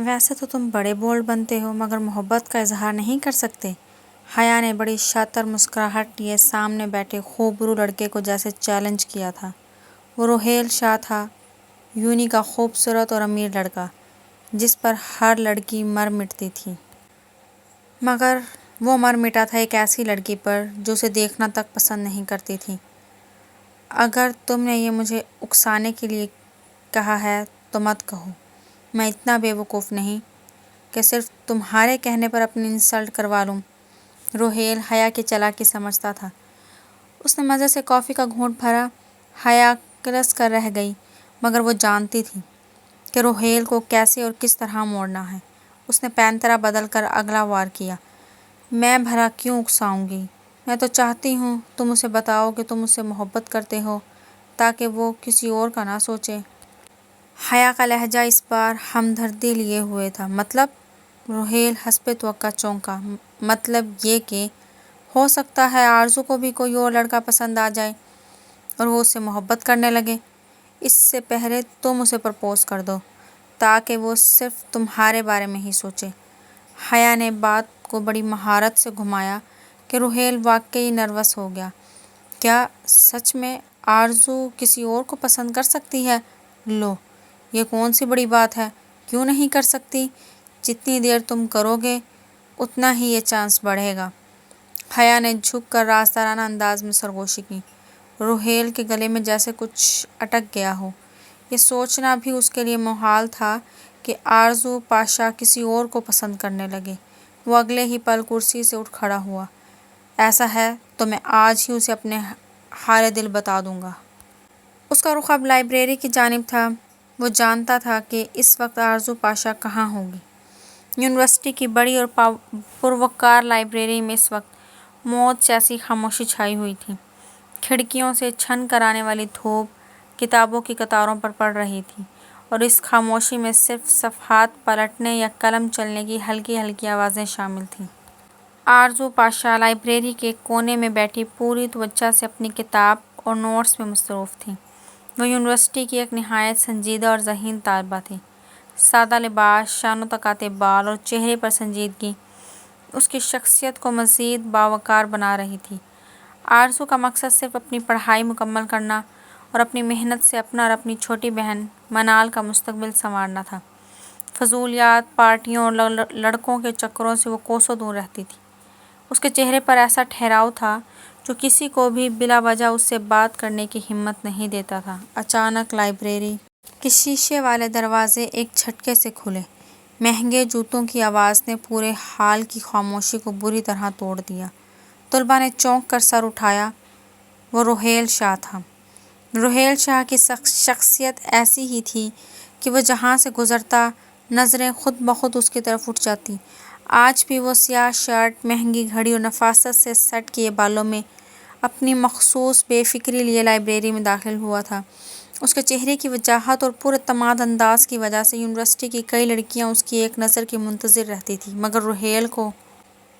ویسے تو تم بڑے بولڈ بنتے ہو مگر محبت کا اظہار نہیں کر سکتے۔ حیا نے بڑی شاطر مسکراہٹ لیے سامنے بیٹھے خوبرو لڑکے کو جیسے چیلنج کیا تھا۔ وہ روحیل شاہ تھا، یونی کا خوبصورت اور امیر لڑکا جس پر ہر لڑکی مر مٹتی تھی، مگر وہ مر مٹا تھا ایک ایسی لڑکی پر جو اسے دیکھنا تک پسند نہیں کرتی تھی۔ اگر تم نے یہ مجھے اکسانے کے لیے کہا ہے تو مت کہو، میں اتنا بے وقوف نہیں کہ صرف تمہارے کہنے پر اپنی انسلٹ کروا لوں۔ روحیل حیا کی چالاکی سمجھتا تھا۔ اس نے مزے سے کافی کا گھونٹ بھرا۔ حیا کلس کر رہ گئی، مگر وہ جانتی تھی کہ روحیل کو کیسے اور کس طرح موڑنا ہے۔ اس نے پینترا بدل کر اگلا وار کیا۔ میں بھلا کیوں اکساؤں گی؟ میں تو چاہتی ہوں تم اسے بتاؤ کہ تم اس سے محبت کرتے ہو تاکہ وہ کسی اور کا نہ سوچے۔ حیا کا لہجہ اس بار ہمدردی لیے ہوئے تھا۔ مطلب؟ روحیل حسب توقع چونکا۔ مطلب یہ کہ ہو سکتا ہے آرزو کو بھی کوئی اور لڑکا پسند آ جائے اور وہ اس سے محبت کرنے لگے۔ اس سے پہلے تم اسے پرپوز کر دو تاکہ وہ صرف تمہارے بارے میں ہی سوچے۔ حیا نے بات کو بڑی مہارت سے گھمایا کہ روحیل واقعی نروس ہو گیا۔ کیا سچ میں آرزو کسی اور کو پسند کر سکتی ہے؟ لو، یہ کون سی بڑی بات ہے، کیوں نہیں کر سکتی؟ جتنی دیر تم کرو گے اتنا ہی یہ چانس بڑھے گا۔ حیا نے جھک کر رازدارانہ انداز میں سرگوشی کی۔ روحیل کے گلے میں جیسے کچھ اٹک گیا ہو۔ یہ سوچنا بھی اس کے لیے محال تھا کہ آرزو پاشا کسی اور کو پسند کرنے لگے۔ وہ اگلے ہی پل کرسی سے اٹھ کھڑا ہوا۔ ایسا ہے تو میں آج ہی اسے اپنے حال دل بتا دوں گا۔ اس کا رخ اب لائبریری کی جانب تھا۔ وہ جانتا تھا کہ اس وقت آرزو پاشا کہاں ہوگی۔ یونیورسٹی کی بڑی اور پروقار لائبریری میں اس وقت موت جیسی خاموشی چھائی ہوئی تھی۔ کھڑکیوں سے چھن کر آنے والی دھوپ کتابوں کی قطاروں پر پڑ رہی تھی اور اس خاموشی میں صرف صفحات پلٹنے یا قلم چلنے کی ہلکی ہلکی آوازیں شامل تھیں۔ آرزو پاشا لائبریری کے کونے میں بیٹھی پوری توجہ سے اپنی کتاب اور نوٹس میں مصروف تھیں۔ وہ یونیورسٹی کی ایک نہایت سنجیدہ اور ذہین طالبہ تھی۔ سادہ لباس، شانوں تک آتے بال اور چہرے پر سنجیدگی اس کی شخصیت کو مزید باوقار بنا رہی تھی۔ آرزو کا مقصد صرف اپنی پڑھائی مکمل کرنا اور اپنی محنت سے اپنا اور اپنی چھوٹی بہن منال کا مستقبل سنوارنا تھا۔ فضولیات، پارٹیوں اور لڑکوں کے چکروں سے وہ کوسوں دور رہتی تھی۔ اس کے چہرے پر ایسا ٹھہراؤ تھا جو کسی کو بھی بلا وجہ اس سے بات کرنے کی ہمت نہیں دیتا تھا۔ اچانک لائبریری کے شیشے والے دروازے ایک جھٹکے سے کھلے۔ مہنگے جوتوں کی آواز نے پورے ہال کی خاموشی کو بری طرح توڑ دیا۔ طلباء نے چونک کر سر اٹھایا۔ وہ روحیل شاہ تھا۔ روحیل شاہ کی شخصیت ایسی ہی تھی کہ وہ جہاں سے گزرتا نظریں خود بخود اس کی طرف اٹھ جاتی۔ آج بھی وہ سیاہ شرٹ، مہنگی گھڑی اور نفاست سے سیٹ کیے بالوں میں اپنی مخصوص بے فکری لیے لائبریری میں داخل ہوا تھا۔ اس کے چہرے کی وجاہت اور پراعتماد انداز کی وجہ سے یونیورسٹی کی کئی لڑکیاں اس کی ایک نظر کی منتظر رہتی تھیں، مگر روحیل کو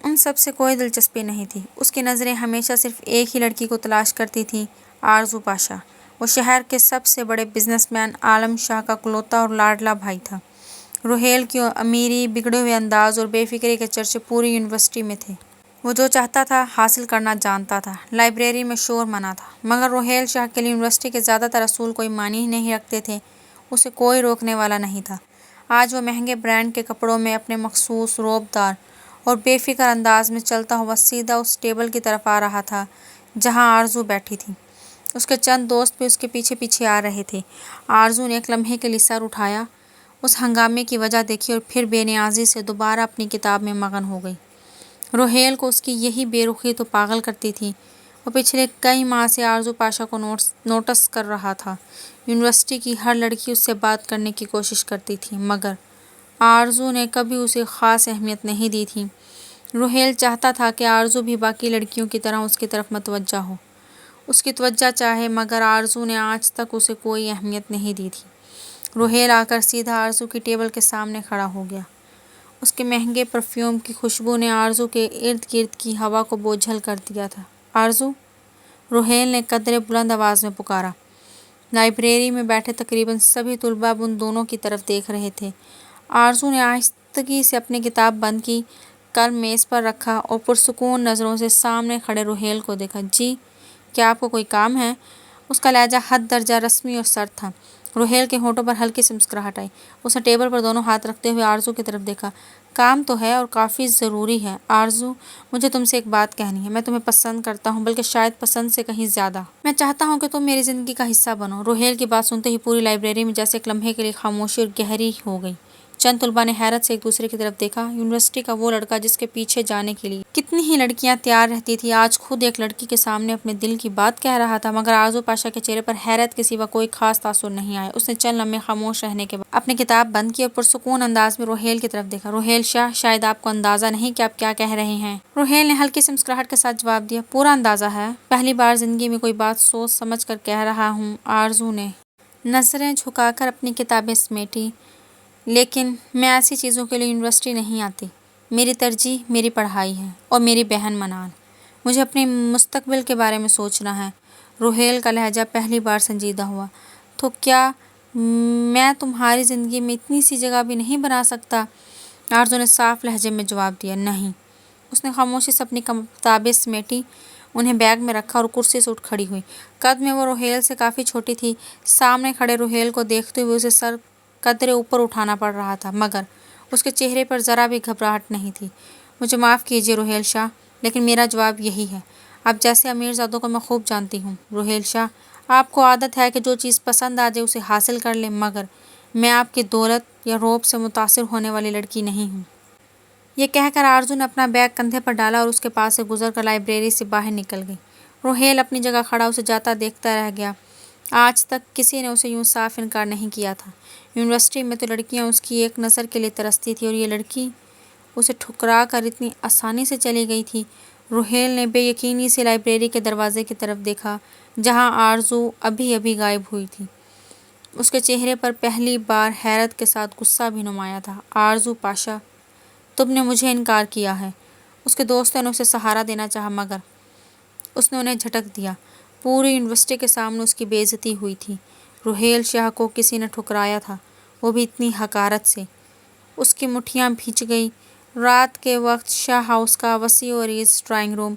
ان سب سے کوئی دلچسپی نہیں تھی۔ اس کی نظریں ہمیشہ صرف ایک ہی لڑکی کو تلاش کرتی تھیں، آرزو پاشا۔ وہ شہر کے سب سے بڑے بزنس مین عالم شاہ کا اکلوتا اور لاڈلا بھائی تھا۔ روحیل کی امیری، بگڑے ہوئے انداز اور بے فکری کے چرچے پوری یونیورسٹی میں تھے۔ وہ جو چاہتا تھا حاصل کرنا جانتا تھا۔ لائبریری میں شور منع تھا، مگر روحیل شاہ کے لیے یونیورسٹی کے زیادہ تر اصول کوئی معنی ہی نہیں رکھتے تھے۔ اسے کوئی روکنے والا نہیں تھا۔ آج وہ مہنگے برانڈ کے کپڑوں میں اپنے مخصوص رعب دار اور بے فکر انداز میں چلتا ہوا سیدھا اس ٹیبل کی طرف آ رہا تھا جہاں آرزو بیٹھی تھی۔ اس کے چند دوست بھی اس کے پیچھے پیچھے آ رہے تھے۔ آرزو نے ایک لمحے کے لیے سر اٹھایا، اس ہنگامے کی وجہ دیکھی اور پھر بے نیازی سے دوبارہ اپنی کتاب میں مگن ہو گئی۔ روحیل کو اس کی یہی بے رخی تو پاگل کرتی تھی۔ وہ پچھلے کئی ماہ سے آرزو پاشا کو نوٹس کر رہا تھا۔ یونیورسٹی کی ہر لڑکی اس سے بات کرنے کی کوشش کرتی تھی، مگر آرزو نے کبھی اسے خاص اہمیت نہیں دی تھی۔ روحیل چاہتا تھا کہ آرزو بھی باقی لڑکیوں کی طرح اس کی طرف متوجہ ہو، اس کی توجہ چاہے، مگر آرزو نے آج تک اسے کوئی اہمیت نہیں دی تھی۔ روحیل آ کر سیدھا آرزو کی ٹیبل کے سامنے کھڑا ہو گیا۔ اس کے مہنگے پرفیوم کی خوشبو نے آرزو کے ارد گرد کی ہوا کو بوجھل کر دیا تھا۔ آرزو! روحیل نے قدرے بلند آواز میں پکارا۔ لائبریری میں بیٹھے تقریباً سبھی طلباء اب ان دونوں کی طرف دیکھ رہے تھے۔ آرزو نے آہستگی سے اپنی کتاب بند کی، قلم میز پر رکھا اور پرسکون نظروں سے سامنے کھڑے روہیل کو دیکھا۔ جی، کیا آپ کو کوئی کام ہے؟ اس کا لہجہ حد درجہ رسمی اور سرد تھا۔ روہیل کے ہونٹوں پر ہلکی سی مسکراہٹ آئی۔ اس نے ٹیبل پر دونوں ہاتھ رکھتے ہوئے آرزو کی طرف دیکھا۔ کام تو ہے اور کافی ضروری ہے آرزو، مجھے تم سے ایک بات کہنی ہے۔ میں تمہیں پسند کرتا ہوں، بلکہ شاید پسند سے کہیں زیادہ۔ میں چاہتا ہوں کہ تم میری زندگی کا حصہ بنو۔ روہیل کی بات سنتے ہی پوری لائبریری میں جیسے ایک لمحے کے لیے خاموشی اور گہری ہو گئی۔ چند طلباء نے حیرت سے ایک دوسرے کی طرف دیکھا۔ یونیورسٹی کا وہ لڑکا جس کے پیچھے جانے کے لیے کتنی ہی لڑکیاں تیار رہتی تھی، آج خود ایک لڑکی کے سامنے اپنے دل کی بات کہہ رہا تھا۔ مگر آرزو پاشا کے چہرے پر حیرت کے سوا کوئی خاص تاثر نہیں آیا۔ اس نے چند لمحے خاموش رہنے کے بعد اپنی کتاب بند کی اور پرسکون انداز میں روہیل کی طرف دیکھا۔ روہیل شاہ، شاید آپ کو اندازہ نہیں کہ آپ کیا کہہ رہے ہیں۔ روہیل نے ہلکی سی مسکراہٹ کے ساتھ جواب دیا۔ پورا اندازہ ہے، پہلی بار زندگی میں کوئی بات سوچ سمجھ کر کہہ رہا ہوں۔ آرزو نے نظریں جھکا کر اپنی کتابیں سمیٹی۔ لیکن میں ایسی چیزوں کے لیے یونیورسٹی نہیں آتی۔ میری ترجیح میری پڑھائی ہے اور میری بہن منال۔ مجھے اپنے مستقبل کے بارے میں سوچنا ہے۔ روہیل کا لہجہ پہلی بار سنجیدہ ہوا۔ تو کیا میں تمہاری زندگی میں اتنی سی جگہ بھی نہیں بنا سکتا؟ آرزو نے صاف لہجے میں جواب دیا۔ نہیں۔ اس نے خاموشی سے اپنی کتابیں سمیٹی، انہیں بیگ میں رکھا اور کرسی سے اٹھ کھڑی ہوئی۔ قد میں وہ روہیل سے کافی چھوٹی تھی۔ سامنے کھڑے روہیل کو دیکھتے ہوئے اسے سر قدرے اوپر اٹھانا پڑ رہا تھا، مگر اس کے چہرے پر ذرا بھی گھبراہٹ نہیں تھی۔ مجھے معاف کیجیے روہیل شاہ، لیکن میرا جواب یہی ہے۔ آپ جیسے امیر زادوں کو میں خوب جانتی ہوں روہیل شاہ، آپ کو عادت ہے کہ جو چیز پسند آ جائے اسے حاصل کر لیں، مگر میں آپ کی دولت یا روب سے متاثر ہونے والی لڑکی نہیں ہوں۔ یہ کہہ کر آرزو نے اپنا بیگ کندھے پر ڈالا اور اس کے پاس سے گزر کر لائبریری سے باہر نکل گئی۔ روہیل اپنی جگہ کھڑا اسے جاتا دیکھتا رہ گیا۔ آج تک کسی نے اسے یوں صاف انکار نہیں کیا تھا۔ یونیورسٹی میں تو لڑکیاں اس کی ایک نظر کے لیے ترستی تھی اور یہ لڑکی اسے ٹھکرا کر اتنی آسانی سے چلی گئی تھی۔ روہیل نے بے یقینی سے لائبریری کے دروازے کی طرف دیکھا، جہاں آرزو ابھی ابھی غائب ہوئی تھی۔ اس کے چہرے پر پہلی بار حیرت کے ساتھ غصہ بھی نمایاں تھا۔ آرزو پاشا، تم نے مجھے انکار کیا ہے۔ اس کے دوستوں نے اسے سہارا دینا چاہا، مگر اس نے انہیں جھٹک دیا۔ پوری یونیورسٹی کے سامنے اس کی بے عزتی ہوئی تھی۔ روہیل شاہ کو کسی نے ٹھکرایا تھا، وہ بھی اتنی حقارت سے۔ اس کی مٹھیاں بھیج گئی۔ رات کے وقت شاہ ہاؤس کا وسیع و عریض ڈرائنگ روم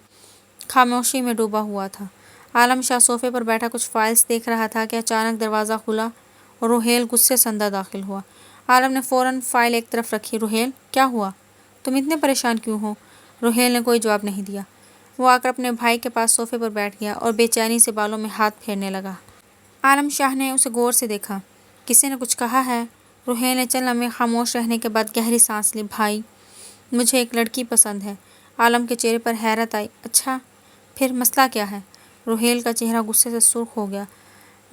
خاموشی میں ڈوبا ہوا تھا۔ عالم شاہ صوفے پر بیٹھا کچھ فائلز دیکھ رہا تھا کہ اچانک دروازہ کھلا اور روہیل غصے سے اندر داخل ہوا۔ عالم نے فوراً فائل ایک طرف رکھی۔ روہیل، کیا ہوا؟ تم اتنے پریشان کیوں ہو؟ روہیل نے کوئی جواب نہیں دیا۔ وہ آ کر اپنے بھائی کے پاس صوفے پر بیٹھ گیا اور بے چینی سے بالوں میں ہاتھ پھیرنے لگا۔ عالم شاہ نے اسے غور سے دیکھا۔ کسی نے کچھ کہا ہے؟ روہیل نے چند لمحے خاموش رہنے کے بعد گہری سانس لی۔ بھائی، مجھے ایک لڑکی پسند ہے۔ عالم کے چہرے پر حیرت آئی۔ اچھا، پھر مسئلہ کیا ہے؟ روہیل کا چہرہ غصے سے سرخ ہو گیا۔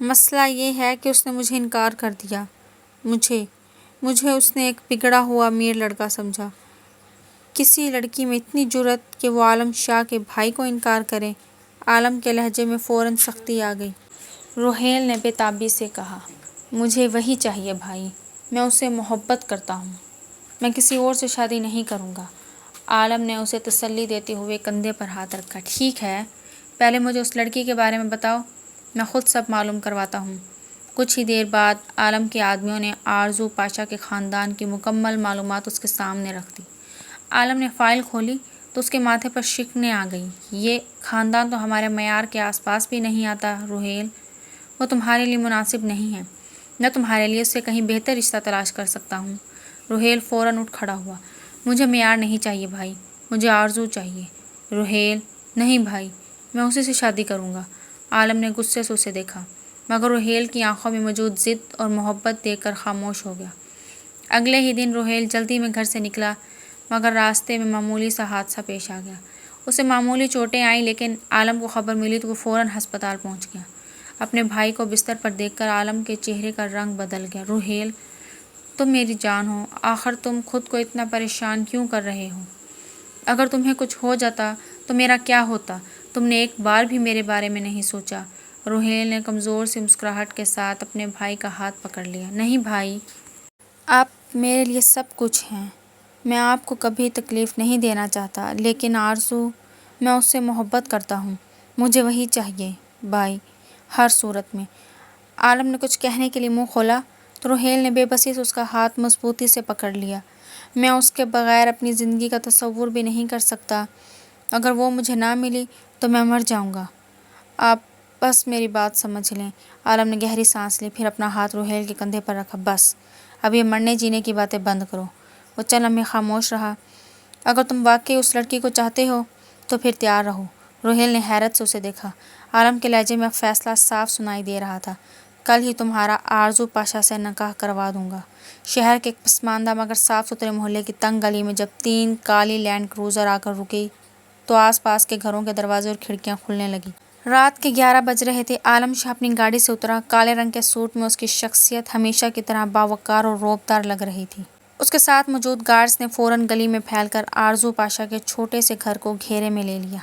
مسئلہ یہ ہے کہ اس نے مجھے انکار کر دیا۔ مجھے اس نے ایک بگڑا ہوا امیر لڑکا سمجھا۔ کسی لڑکی میں اتنی جرأت کہ وہ عالم شاہ کے بھائی کو انکار کرے؟ عالم کے لہجے میں فوراً سختی آ گئی۔ روہیل نے بے تابی سے کہا، مجھے وہی چاہیے بھائی، میں اسے محبت کرتا ہوں، میں کسی اور سے شادی نہیں کروں گا۔ عالم نے اسے تسلی دیتے ہوئے کندھے پر ہاتھ رکھا۔ ٹھیک ہے، پہلے مجھے اس لڑکی کے بارے میں بتاؤ، میں خود سب معلوم کرواتا ہوں۔ کچھ ہی دیر بعد عالم کے آدمیوں نے آرزو پاشا کے خاندان کی مکمل معلومات اس کے سامنے رکھ دی۔ عالم نے فائل کھولی تو اس کے ماتھے پر شکنیں آ گئیں۔ یہ خاندان تو ہمارے معیار کے آس پاس بھی نہیں آتا روہیل، وہ تمہارے لیے مناسب نہیں ہے۔ میں تمہارے لیے اس سے کہیں بہتر رشتہ تلاش کر سکتا ہوں۔ روہیل فوراً اٹھ کھڑا ہوا۔ مجھے معیار نہیں چاہیے بھائی، مجھے آرزو چاہیے۔ روہیل، نہیں بھائی، میں اسی سے شادی کروں گا۔ عالم نے غصے سے اسے دیکھا، مگر روہیل کی آنکھوں میں موجود ضد اور محبت دیکھ کر خاموش ہو گیا۔ اگلے ہی دن روہیل جلدی میں گھر سے نکلا، مگر راستے میں معمولی سا حادثہ پیش آ گیا۔ اسے معمولی چوٹیں آئیں، لیکن عالم کو خبر ملی تو وہ فوراً ہسپتال پہنچ گیا۔ اپنے بھائی کو بستر پر دیکھ کر عالم کے چہرے کا رنگ بدل گیا۔ روہیل، تم میری جان ہو، آخر تم خود کو اتنا پریشان کیوں کر رہے ہو؟ اگر تمہیں کچھ ہو جاتا تو میرا کیا ہوتا؟ تم نے ایک بار بھی میرے بارے میں نہیں سوچا۔ روہیل نے کمزور سی مسکراہٹ کے ساتھ اپنے بھائی کا ہاتھ پکڑ لیا۔ نہیں بھائی، آپ میرے لیے سب کچھ ہیں، میں آپ کو کبھی تکلیف نہیں دینا چاہتا، لیکن آرزو، میں اس سے محبت کرتا ہوں، مجھے وہی چاہیے بھائی، ہر صورت میں۔ عالم نے کچھ کہنے کے لیے منہ کھولا تو روہیل نے بے بسی سے اس کا ہاتھ مضبوطی سے پکڑ لیا۔ میں اس کے بغیر اپنی زندگی کا تصور بھی نہیں کر سکتا۔ اگر وہ مجھے نہ ملی تو میں مر جاؤں گا۔ آپ بس میری بات سمجھ لیں۔ عالم نے گہری سانس لی، پھر اپنا ہاتھ روہیل کے کندھے پر رکھا۔ بس اب یہ مرنے جینے کی باتیں بند کرو۔ وہ چند لمحے خاموش رہا۔ اگر تم واقعی اس لڑکی کو چاہتے ہو تو پھر تیار رہو۔ روہیل نے حیرت سے اسے دیکھا۔ عالم کے لہجے میں فیصلہ صاف سنائی دے رہا تھا۔ کل ہی تمہارا آرزو پاشا سے نکاح کروا دوں گا۔ شہر کے ایک پسماندہ مگر صاف ستھرے محلے کی تنگ گلی میں جب 3 کالی لینڈ کروزر آ کر رکی تو آس پاس کے گھروں کے دروازے اور کھڑکیاں کھلنے لگیں۔ رات کے 11 بج رہے تھے۔ عالم شاہ اپنی گاڑی سے اترا۔ کالے رنگ کے سوٹ میں اس کی شخصیت ہمیشہ کی طرح باوقار اور رعبدار لگ رہی تھی۔ اس کے ساتھ موجود گارڈز نے فوراً گلی میں پھیل کر آرزو پاشا کے چھوٹے سے گھر کو گھیرے میں لے لیا۔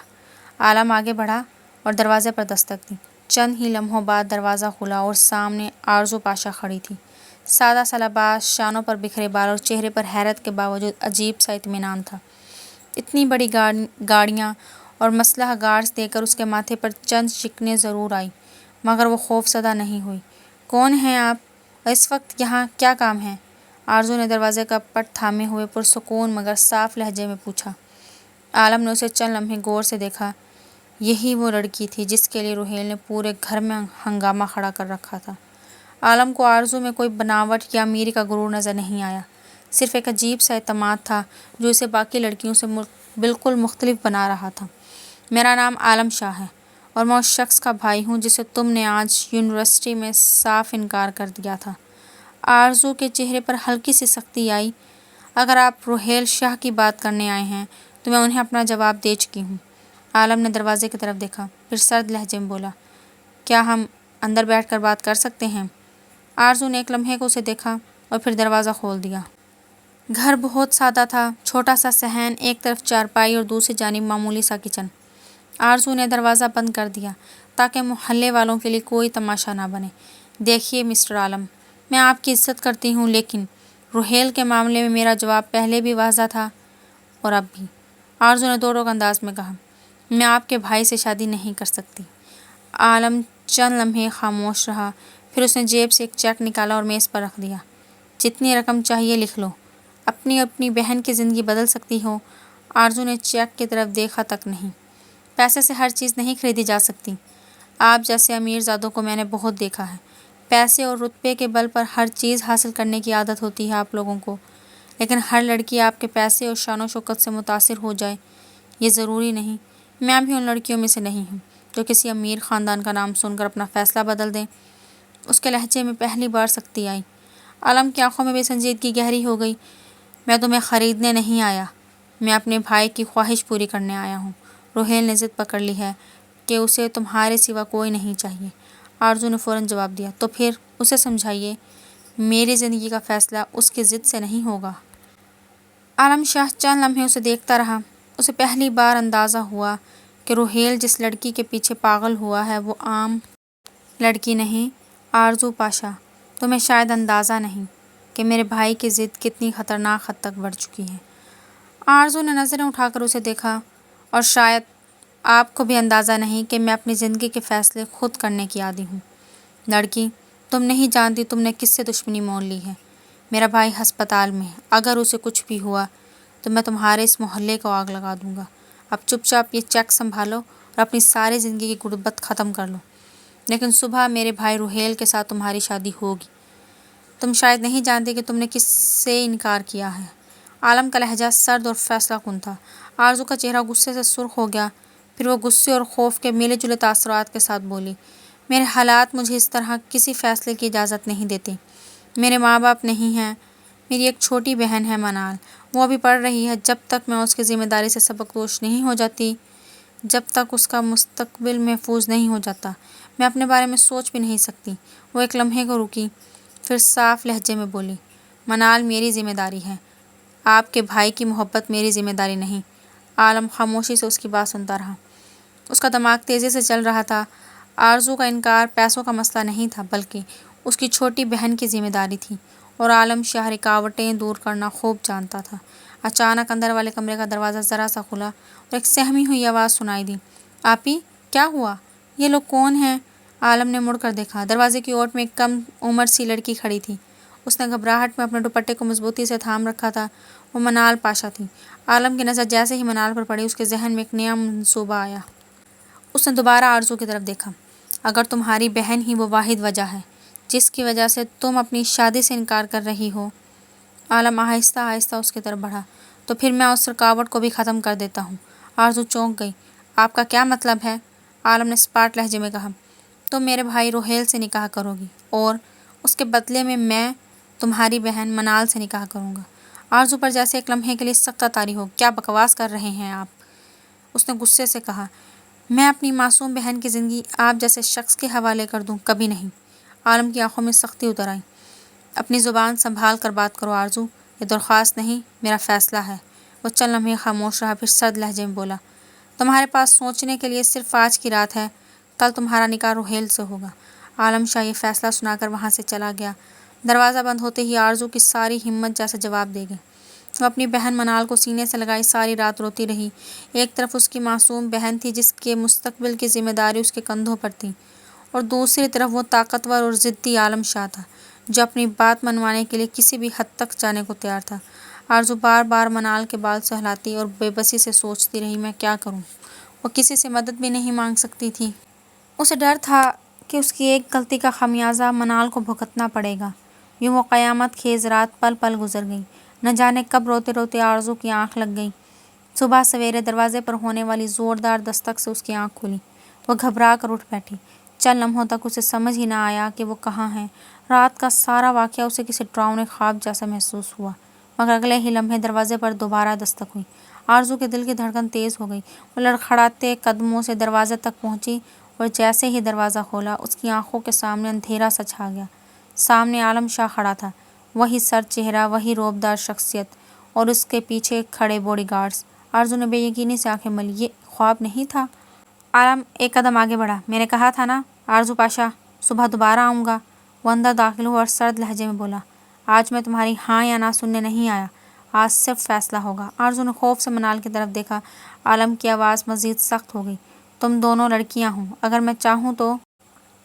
عالم آگے بڑھا اور دروازے پر دستک دی۔ چند ہی لمحوں بعد دروازہ کھلا اور سامنے آرزو پاشا کھڑی تھی۔ سادہ سا لباس، شانوں پر بکھرے بال اور چہرے پر حیرت کے باوجود عجیب سا اطمینان تھا۔ اتنی بڑی گاڑیاں اور مسلح گارڈز دیکھ کر اس کے ماتھے پر چند شکنیں ضرور آئیں، مگر وہ خوف زدہ نہیں ہوئی۔ کون ہیں آپ اور اس وقت یہاں کیا کام ہے؟ آرزو نے دروازے کا پٹ تھامے ہوئے پرسکون مگر صاف لہجے میں پوچھا۔ عالم نے اسے چند لمحے غور سے دیکھا۔ یہی وہ لڑکی تھی جس کے لیے روہیل نے پورے گھر میں ہنگامہ کھڑا کر رکھا تھا۔ عالم کو آرزو میں کوئی بناوٹ یا امیری کا غرور نظر نہیں آیا، صرف ایک عجیب سا اعتماد تھا جو اسے باقی لڑکیوں سے بالکل مختلف بنا رہا تھا۔ میرا نام عالم شاہ ہے اور میں اس شخص کا بھائی ہوں جسے تم نے آج یونیورسٹی میں صاف انکار کر دیا تھا۔ آرزو کے چہرے پر ہلکی سی سختی آئی۔ اگر آپ روہیل شاہ کی بات کرنے آئے ہیں تو میں انہیں اپنا جواب دے چکی ہوں۔ عالم نے دروازے کی طرف دیکھا، پھر سرد لہجے میں بولا، کیا ہم اندر بیٹھ کر بات کر سکتے ہیں؟ آرزو نے ایک لمحے کو اسے دیکھا اور پھر دروازہ کھول دیا۔ گھر بہت سادہ تھا، چھوٹا سا صحن، ایک طرف چارپائی اور دوسری جانب معمولی سا کچن۔ آرزو نے دروازہ بند کر دیا تاکہ محلے والوں کے لیے کوئی تماشا نہ بنے۔ دیکھیے مسٹر عالم، میں آپ کی عزت کرتی ہوں لیکن روہیل کے معاملے میں میرا جواب پہلے بھی واضح تھا اور اب بھی۔ آرزو نے دو ٹوک انداز میں کہا، میں آپ کے بھائی سے شادی نہیں کر سکتی۔ عالم چند لمحے خاموش رہا، پھر اس نے جیب سے ایک چیک نکالا اور میز پر رکھ دیا۔ جتنی رقم چاہیے لکھ لو، اپنی بہن کی زندگی بدل سکتی ہو۔ آرزو نے چیک کی طرف دیکھا تک نہیں۔ پیسے سے ہر چیز نہیں خریدی جا سکتی۔ آپ جیسے امیر زادوں کو میں نے بہت دیکھا ہے۔ پیسے اور رتبے کے بل پر ہر چیز حاصل کرنے کی عادت ہوتی ہے آپ لوگوں کو، لیکن ہر لڑکی آپ کے پیسے اور شان و شوکت سے متاثر ہو جائے یہ ضروری نہیں۔ میں بھی ان لڑکیوں میں سے نہیں ہوں جو کسی امیر خاندان کا نام سن کر اپنا فیصلہ بدل دیں۔ اس کے لہجے میں پہلی بار سختی آئی۔ عالم کی آنکھوں میں بے سنجیدگی گہری ہو گئی۔ میں تمہیں خریدنے نہیں آیا، میں اپنے بھائی کی خواہش پوری کرنے آیا ہوں۔ روہیل نے ضد پکڑ لی ہے کہ اسے تمہارے سوا کوئی نہیں چاہیے۔ آرزو نے فوراً جواب دیا، تو پھر اسے سمجھائیے میری زندگی کا فیصلہ اس کی ضد سے نہیں ہوگا۔ عالم شاہ چند لمحے اسے دیکھتا رہا۔ اسے پہلی بار اندازہ ہوا کہ روہیل جس لڑکی کے پیچھے پاگل ہوا ہے وہ عام لڑکی نہیں۔ آرزو پاشا، تمہیں شاید اندازہ نہیں کہ میرے بھائی کی ضد کتنی خطرناک حد تک بڑھ چکی ہے۔ آرزو نے نظریں اٹھا کر اسے دیکھا، اور شاید آپ کو بھی اندازہ نہیں کہ میں اپنی زندگی کے فیصلے خود کرنے کی عادی ہوں۔ لڑکی، تم نہیں جانتی تم نے کس سے دشمنی مول لی ہے۔ میرا بھائی ہسپتال میں ہے، اگر اسے کچھ بھی ہوا تو میں تمہارے اس محلے کو آگ لگا دوں گا۔ اب چپ چاپ یہ چیک سنبھالو اور اپنی ساری زندگی کی غربت ختم کر لو، لیکن صبح میرے بھائی روہیل کے ساتھ تمہاری شادی ہوگی۔ تم شاید نہیں جانتی کہ تم نے کس سے انکار کیا ہے۔ عالم کا لہجہ سرد اور فیصلہ کن تھا۔ آرزو کا چہرہ غصے سے سرخ ہو گیا، پھر وہ غصے اور خوف کے ملے جلے تاثرات کے ساتھ بولی، میرے حالات مجھے اس طرح کسی فیصلے کی اجازت نہیں دیتے۔ میرے ماں باپ نہیں ہیں، میری ایک چھوٹی بہن ہے منال، وہ ابھی پڑھ رہی ہے۔ جب تک میں اس کی ذمہ داری سے سبکدوش نہیں ہو جاتی، جب تک اس کا مستقبل محفوظ نہیں ہو جاتا، میں اپنے بارے میں سوچ بھی نہیں سکتی۔ وہ ایک لمحے کو رکی، پھر صاف لہجے میں بولی، منال میری ذمہ داری ہے، آپ کے بھائی کی محبت میری ذمہ داری نہیں۔ عالم خاموشی سے اس کی بات سنتا رہا۔ اس کا دماغ تیزی سے چل رہا تھا۔ آرزو کا انکار پیسوں کا مسئلہ نہیں تھا بلکہ اس کی چھوٹی بہن کی ذمہ داری تھی، اور عالم شاہ رکاوٹیں دور کرنا خوب جانتا تھا۔ اچانک اندر والے کمرے کا دروازہ ذرا سا کھلا اور ایک سہمی ہوئی آواز سنائی دی، آپی کیا ہوا؟ یہ لوگ کون ہیں؟ عالم نے مڑ کر دیکھا۔ دروازے کی اوٹ میں ایک کم عمر سی لڑکی کھڑی تھی اس نے گھبراہٹ میں اپنے دوپٹے کو مضبوطی سے تھام رکھا تھا۔ وہ منال پاشا تھی۔ عالم کی نظر جیسے ہی منال پر پڑی، اس کے ذہن میں ایک نیا منصوبہ آیا۔ اس نے دوبارہ آرزو کی طرف دیکھا۔ اگر تمہاری بہن ہی وہ واحد وجہ ہے جس کی وجہ سے تم اپنی شادی سے انکار کر رہی ہو، عالم آہستہ آہستہ اس کی طرف بڑھا، تو پھر میں اس رکاوٹ کو بھی ختم کر دیتا ہوں۔ آرزو چونک گئی۔ آپ کا کیا مطلب ہے؟ عالم نے سپاٹ لہجے میں کہا۔ تم میرے بھائی روہیل سے نکاح کرو گی اور اس کے بدلے میں تمہاری بہن منال سے نکاح کروں گا۔ آرزو پر جیسے ایک لمحے کے لیے سخت طاری ہو۔ کیا بکواس کر رہے ہیں آپ؟ اس نے غصے سے کہا۔ میں اپنی معصوم بہن کی زندگی آپ جیسے شخص کے حوالے کر دوں؟ کبھی نہیں۔ عالم کی آنکھوں میں سختی اتر آئی۔ اپنی زبان سنبھال کر بات کرو آرزو، یہ درخواست نہیں، میرا فیصلہ ہے۔ وہ چند لمحے خاموش رہا، پھر سرد لہجے میں بولا، تمہارے پاس سوچنے کے لیے صرف آج کی رات ہے، کل تمہارا نکاح روہیل سے ہوگا۔ عالم شاہ یہ فیصلہ سنا کر وہاں سے چلا گیا۔ دروازہ بند ہوتے ہی آرزو کی ساری ہمت جیسے جواب دے گئی۔ وہ اپنی بہن منال کو سینے سے لگائی ساری رات روتی رہی۔ ایک طرف اس کی معصوم بہن تھی جس کے مستقبل کی ذمہ داری اس کے کندھوں پر تھی، اور دوسری طرف وہ طاقتور اور ضدی عالم شاہ تھا جو اپنی بات منوانے کے لیے کسی بھی حد تک جانے کو تیار تھا۔ آرزو بار بار منال کے بال سہلاتی اور بے بسی سے سوچتی رہی، میں کیا کروں؟ وہ کسی سے مدد بھی نہیں مانگ سکتی تھی۔ اسے ڈر تھا کہ اس کی ایک غلطی کا خمیازہ منال کو بھگتنا پڑے گا۔ یوں وہ قیامت خیز رات پل پل گزر گئی۔ نہ جانے کب روتے روتے آرزو کی آنکھ لگ گئی۔ صبح سویرے دروازے پر ہونے والی زوردار دستک سے اس کی آنکھ کھلی۔ وہ گھبرا کر اٹھ بیٹھی۔ چند لمحوں تک اسے سمجھ ہی نہ آیا کہ وہ کہاں ہے۔ رات کا سارا واقعہ اسے کسی ڈراؤنے خواب جیسا محسوس ہوا، مگر اگلے ہی لمحے دروازے پر دوبارہ دستک ہوئی۔ آرزو کے دل کی دھڑکن تیز ہو گئی۔ وہ لڑکھڑاتے قدموں سے دروازے تک پہنچی اور جیسے ہی دروازہ کھولا، اس کی آنکھوں کے سامنے اندھیرا سا چھا گیا۔ سامنے عالم شاہ کھڑا تھا، وہی سر چہرہ، وہی رعبدار شخصیت، اور اس کے پیچھے کھڑے باڈی گارڈز۔ آرزو نے بے یقینی سے آنکھیں ملی۔ یہ خواب نہیں تھا؟ عالم ایک قدم آگے بڑھا۔ میں نے کہا تھا نا آرزو پاشا، صبح دوبارہ آؤں گا۔ وہ اندر داخل ہوا اور سرد لہجے میں بولا، آج میں تمہاری ہاں یا نہ سننے نہیں آیا، آج صرف فیصلہ ہوگا۔ آرزو نے خوف سے منال کی طرف دیکھا۔ عالم کی آواز مزید سخت ہو گئی، تم دونوں لڑکیاں ہو، اگر میں چاہوں تو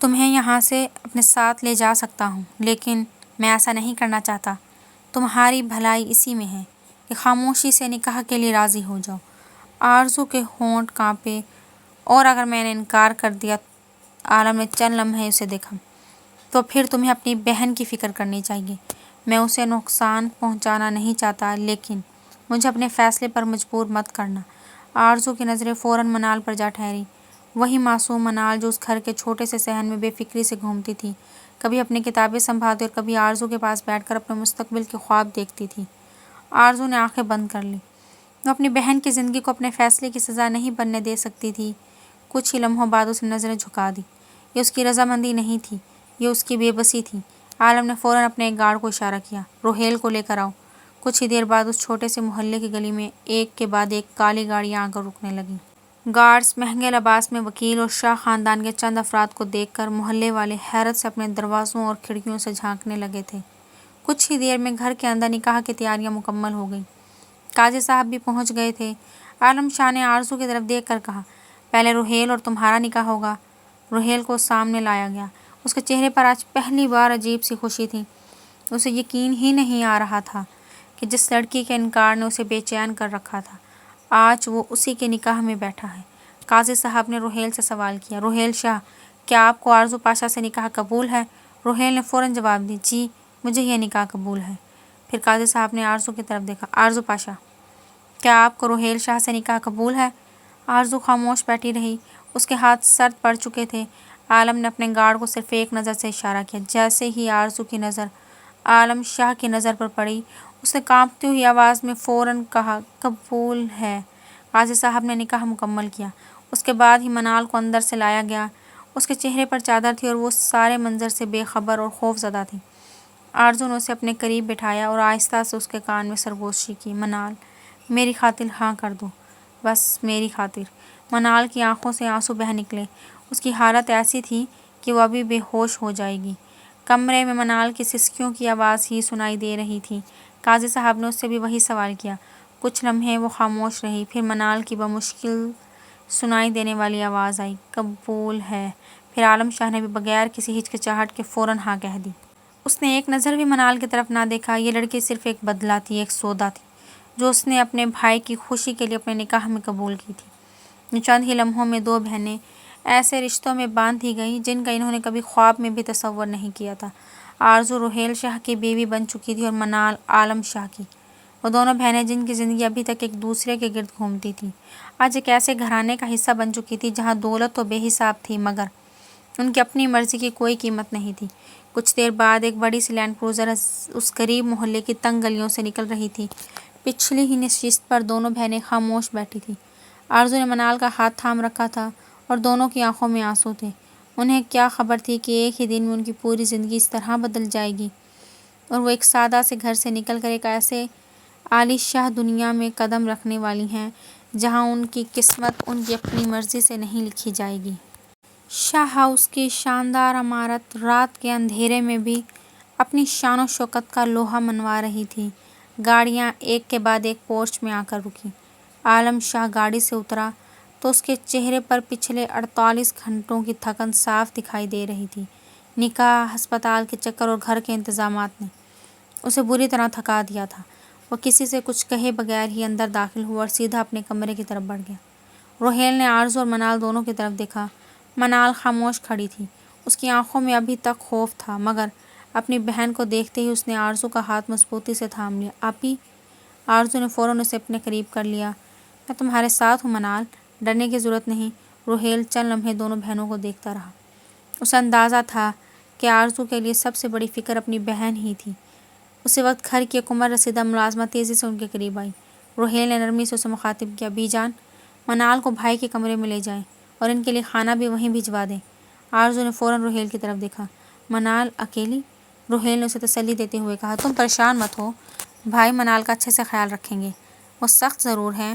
تمہیں یہاں سے اپنے ساتھ لے جا سکتا ہوں، لیکن میں ایسا نہیں کرنا چاہتا۔ تمہاری بھلائی اسی میں ہے کہ خاموشی سے نکاح کے لیے راضی ہو جاؤ۔ آرزو کے ہونٹ کانپے۔ اور اگر میں نے انکار کر دیا؟ عالم نے چند لمحے اسے دیکھا۔ تو پھر تمہیں اپنی بہن کی فکر کرنی چاہیے۔ میں اسے نقصان پہنچانا نہیں چاہتا، لیکن مجھے اپنے فیصلے پر مجبور مت کرنا۔ آرزو کی نظریں فوراً منال پر جا ٹھہری۔ وہی معصوم منال جو اس گھر کے چھوٹے سے صحن میں بے فکری سے گھومتی تھی، کبھی اپنی کتابیں سنبھالتی اور کبھی آرزو کے پاس بیٹھ کر اپنے مستقبل کے خواب دیکھتی تھی۔ آرزو نے آنکھیں بند کر لی۔ وہ اپنی بہن کی زندگی کو اپنے فیصلے کی سزا نہیں بننے دے سکتی تھی۔ کچھ ہی لمحوں بعد اس نے نظریں جھکا دی۔ یہ اس کی رضامندی نہیں تھی، یہ اس کی بے بسی تھی۔ عالم نے فوراً اپنے ایک گارڈ کو اشارہ کیا، روہیل کو لے کر آؤ۔ کچھ ہی دیر بعد اس چھوٹے سے محلے کی گلی میں ایک کے بعد ایک کالی گاڑیاں آ کر رکنے لگیں۔ گارڈز مہنگے لباس میں وکیل اور شاہ خاندان کے چند افراد کو دیکھ کر محلے والے حیرت سے اپنے دروازوں اور کھڑکیوں سے جھانکنے لگے تھے۔ کچھ ہی دیر میں گھر کے اندر نکاح کی تیاریاں مکمل ہو گئیں۔ قاضی صاحب بھی پہنچ گئے تھے۔ عالم شاہ نے آرزو کی طرف دیکھ کر کہا، پہلے روہیل اور تمہارا نکاح ہوگا۔ روہیل کو سامنے لایا گیا۔ اس کے چہرے پر آج پہلی بار عجیب سی خوشی تھی۔ اسے یقین ہی نہیں آ رہا تھا کہ جس لڑکی کے انکار نے اسے بے چین کر رکھا تھا، آج وہ اسی کے نکاح میں بیٹھا ہے۔ قاضی صاحب نے روہیل سے سوال کیا، روہیل شاہ، کیا آپ کو آرزو پاشا سے نکاح قبول ہے؟ روہیل نے فوراً جواب دی، جی، مجھے یہ نکاح قبول ہے۔ پھر قاضی صاحب نے آرزو کی طرف دیکھا، آرزو پاشا، کیا آپ کو روہیل شاہ سے نکاح قبول ہے؟ آرزو خاموش بیٹھی رہی۔ اس کے ہاتھ سرد پڑ چکے تھے۔ عالم نے اپنے گارڈ کو صرف ایک نظر سے اشارہ کیا۔ جیسے ہی آرزو کی نظر عالم شاہ کی نظر پر پڑی، اس نے کانپتی ہوئی آواز میں فوراً کہا، قبول ہے۔ قاضی صاحب نے نکاح مکمل کیا۔ اس کے بعد ہی منال کو اندر سے لایا گیا۔ اس کے چہرے پر چادر تھی اور وہ سارے منظر سے بے خبر اور خوف زدہ تھی۔ آرزو نے اسے اپنے قریب بٹھایا اور آہستہ سے اس کے کان میں سرگوشی کی، منال، میری خاطر ہاں کر دو، بس میری خاطر۔ منال کی آنکھوں سے آنسو بہہ نکلے۔ اس کی حالت ایسی تھی کہ وہ ابھی بے ہوش ہو جائے گی۔ کمرے میں منال کی سسکیوں کی آواز ہی سنائی دے رہی تھی۔ قاضی صاحب نے اس سے بھی وہی سوال کیا۔ کچھ لمحے وہ خاموش رہی، پھر منال کی بمشکل سنائی دینے والی آواز آئی، قبول ہے۔ پھر عالم شاہ نے بھی بغیر کسی ہچکچاہٹ کے فوراً ہاں کہہ دی۔ اس نے ایک نظر بھی منال کی طرف نہ دیکھا۔ یہ لڑکی صرف ایک بدلہ تھی، ایک سودا تھی جو اس نے اپنے بھائی کی خوشی کے لیے اپنے نکاح میں قبول کی تھی۔ چند ہی لمحوں میں دو بہنیں ایسے رشتوں میں باندھ دی گئیں جن کا انہوں نے کبھی خواب میں بھی تصور نہیں کیا تھا۔ آرزو روہیل شاہ کی بیوی بن چکی تھی اور منال عالم شاہ کی۔ وہ دونوں بہنیں جن کی زندگی ابھی تک ایک دوسرے کے گرد گھومتی تھی، آج ایک ایسے گھرانے کا حصہ بن چکی تھی جہاں دولت تو بے حساب تھی مگر ان کی اپنی مرضی کی کوئی قیمت نہیں تھی۔ کچھ دیر بعد ایک بڑی سی لینڈ کروزر اس غریب محلے کی تنگ گلیوں سے نکل رہی تھی۔ پچھلی ہی نشست پر دونوں بہنیں خاموش بیٹھی تھیں۔ آرزو نے منال کا ہاتھ تھام رکھا تھا اور دونوں کی آنکھوں میں آنسو تھے۔ انہیں کیا خبر تھی کہ ایک ہی دن میں ان کی پوری زندگی اس طرح بدل جائے گی اور وہ ایک سادہ سے گھر سے نکل کر ایک ایسے عالی شاہ دنیا میں قدم رکھنے والی ہیں جہاں ان کی قسمت ان کی اپنی مرضی سے نہیں لکھی جائے گی۔ شاہ ہاؤس کی شاندار عمارت رات کے اندھیرے میں بھی اپنی شان و شوکت کا لوہا منوا رہی تھی۔ گاڑیاں ایک کے بعد ایک پورچ میں آ کر رکیں۔ عالم شاہ گاڑی سے اترا تو اس کے چہرے پر پچھلے 48 گھنٹوں کی تھکن صاف دکھائی دے رہی تھی۔ نکاح، ہسپتال کے چکر اور گھر کے انتظامات نے اسے بری طرح تھکا دیا تھا۔ وہ کسی سے کچھ کہے بغیر ہی اندر داخل ہوا اور سیدھا اپنے کمرے کی طرف بڑھ گیا۔ روہیل نے آرزو اور منال دونوں کی طرف دیکھا۔ منال خاموش کھڑی تھی، اس کی آنکھوں میں ابھی تک خوف تھا مگر اپنی بہن کو دیکھتے ہی اس نے آرزو کا ہاتھ مضبوطی سے تھام لیا۔ آپی! آرزو نے فوراً اسے اپنے قریب کر لیا۔ میں تمہارے ساتھ ہوں منال، ڈرنے کی ضرورت نہیں۔ روہیل چند لمحے دونوں بہنوں کو دیکھتا رہا۔ اسے اندازہ تھا کہ آرزو کے لیے سب سے بڑی فکر اپنی بہن ہی تھی۔ اسی وقت گھر کی ایک عمر رسیدہ ملازمہ تیزی سے ان کے قریب آئی۔ روہیل نے نرمی سے اسے مخاطب کیا، بی جان، منال کو بھائی کے کمرے میں لے جائیں اور ان کے لیے کھانا بھی وہیں بھجوا دیں۔ آرزو نے فوراً روہیل کی طرف دیکھا۔ منال اکیلی؟ روہیل نے اسے تسلی دیتے ہوئے کہا، تم پریشان مت ہو، بھائی منال کا اچھے سے خیال رکھیں گے۔ وہ سخت ضرور ہیں